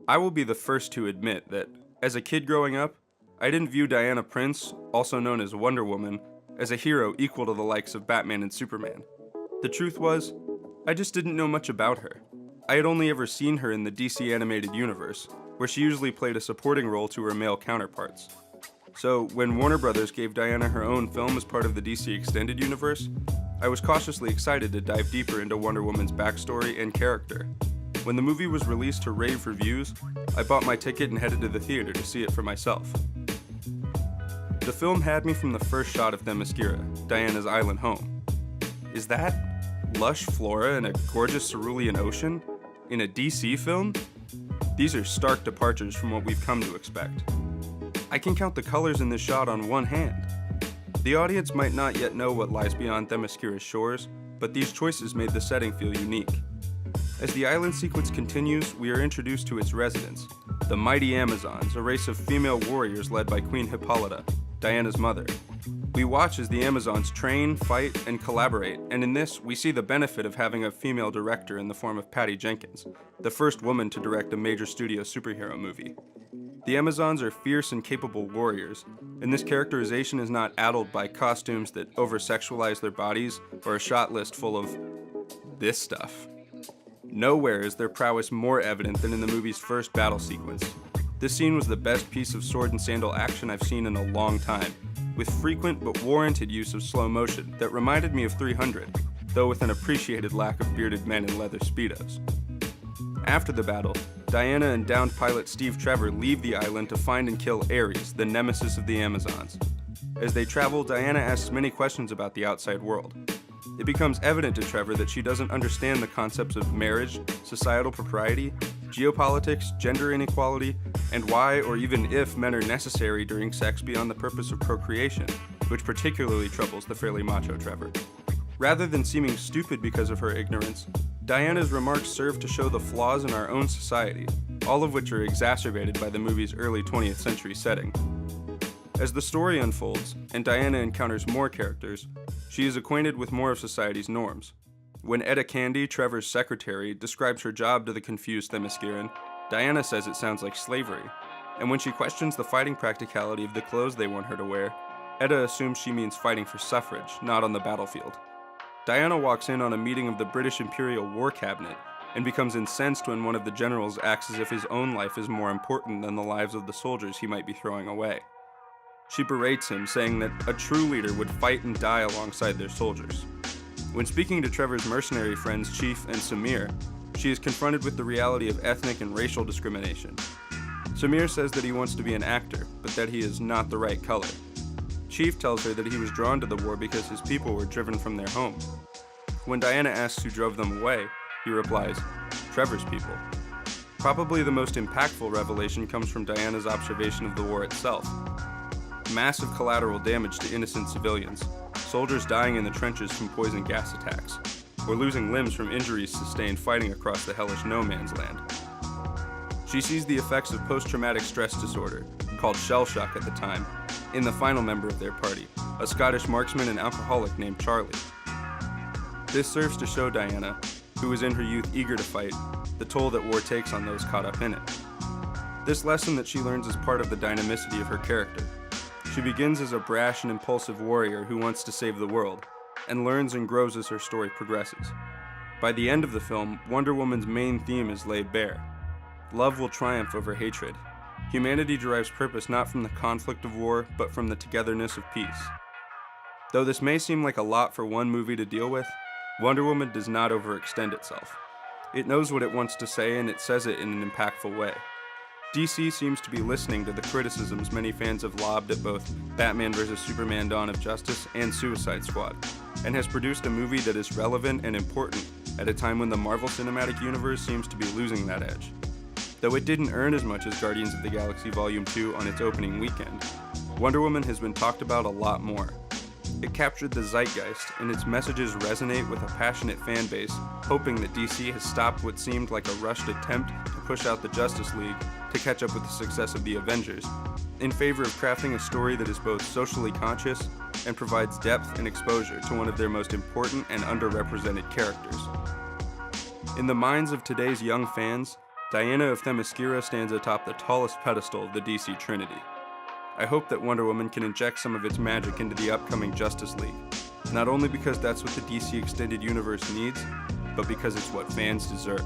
I will be the first to admit that, as a kid growing up, I didn't view Diana Prince, also known as Wonder Woman, as a hero equal to the likes of Batman and Superman. The truth was, I just didn't know much about her. I had only ever seen her in the DC animated universe, where she usually played a supporting role to her male counterparts. So, when Warner Brothers gave Diana her own film as part of the DC Extended Universe, I was cautiously excited to dive deeper into Wonder Woman's backstory and character. When the movie was released to rave reviews, I bought my ticket and headed to the theater to see it for myself. The film had me from the first shot of Themyscira, Diana's island home. Is that lush flora and a gorgeous cerulean ocean in a DC film? These are stark departures from what we've come to expect. I can count the colors in this shot on one hand. The audience might not yet know what lies beyond Themyscira's shores, but these choices made the setting feel unique. As the island sequence continues, we are introduced to its residents, the mighty Amazons, a race of female warriors led by Queen Hippolyta, Diana's mother. We watch as the Amazons train, fight, and collaborate, and in this, we see the benefit of having a female director in the form of Patty Jenkins, the first woman to direct a major studio superhero movie. The Amazons are fierce and capable warriors, and this characterization is not addled by costumes that over-sexualize their bodies or a shot list full of this stuff. Nowhere is their prowess more evident than in the movie's first battle sequence. This scene was the best piece of sword and sandal action I've seen in a long time, with frequent but warranted use of slow motion that reminded me of 300, though with an appreciated lack of bearded men in leather speedos. After the battle, Diana and downed pilot Steve Trevor leave the island to find and kill Ares, the nemesis of the Amazons. As they travel, Diana asks many questions about the outside world. It becomes evident to Trevor that she doesn't understand the concepts of marriage, societal propriety, geopolitics, gender inequality, and why or even if men are necessary during sex beyond the purpose of procreation, which particularly troubles the fairly macho Trevor. Rather than seeming stupid because of her ignorance, Diana's remarks serve to show the flaws in our own society, all of which are exacerbated by the movie's early 20th century setting. As the story unfolds, and Diana encounters more characters, she is acquainted with more of society's norms. When Etta Candy, Trevor's secretary, describes her job to the confused Themysciran, Diana says it sounds like slavery, and when she questions the fighting practicality of the clothes they want her to wear, Etta assumes she means fighting for suffrage, not on the battlefield. Diana walks in on a meeting of the British Imperial War Cabinet and becomes incensed when one of the generals acts as if his own life is more important than the lives of the soldiers he might be throwing away. She berates him, saying that a true leader would fight and die alongside their soldiers. When speaking to Trevor's mercenary friends Chief and Samir, she is confronted with the reality of ethnic and racial discrimination. Samir says that he wants to be an actor, but that he is not the right color. Chief tells her that he was drawn to the war because his people were driven from their home. When Diana asks who drove them away, he replies, Trevor's people. Probably the most impactful revelation comes from Diana's observation of the war itself. Massive collateral damage to innocent civilians, soldiers dying in the trenches from poison gas attacks, or losing limbs from injuries sustained fighting across the hellish no man's land. She sees the effects of post-traumatic stress disorder, called shell shock at the time, in the final member of their party, a Scottish marksman and alcoholic named Charlie. This serves to show Diana, who was in her youth eager to fight, the toll that war takes on those caught up in it. This lesson that she learns is part of the dynamicity of her character. She begins as a brash and impulsive warrior who wants to save the world, and learns and grows as her story progresses. By the end of the film, Wonder Woman's main theme is laid bare. Love will triumph over hatred. Humanity derives purpose not from the conflict of war, but from the togetherness of peace. Though this may seem like a lot for one movie to deal with, Wonder Woman does not overextend itself. It knows what it wants to say, and it says it in an impactful way. DC seems to be listening to the criticisms many fans have lobbed at both Batman vs. Superman: Dawn of Justice and Suicide Squad, and has produced a movie that is relevant and important at a time when the Marvel Cinematic Universe seems to be losing that edge. Though it didn't earn as much as Guardians of the Galaxy Volume 2 on its opening weekend, Wonder Woman has been talked about a lot more. It captured the zeitgeist, and its messages resonate with a passionate fan base, hoping that DC has stopped what seemed like a rushed attempt to push out the Justice League to catch up with the success of the Avengers, in favor of crafting a story that is both socially conscious and provides depth and exposure to one of their most important and underrepresented characters. In the minds of today's young fans, Diana of Themyscira stands atop the tallest pedestal of the DC Trinity. I hope that Wonder Woman can inject some of its magic into the upcoming Justice League, not only because that's what the DC Extended Universe needs, but because it's what fans deserve.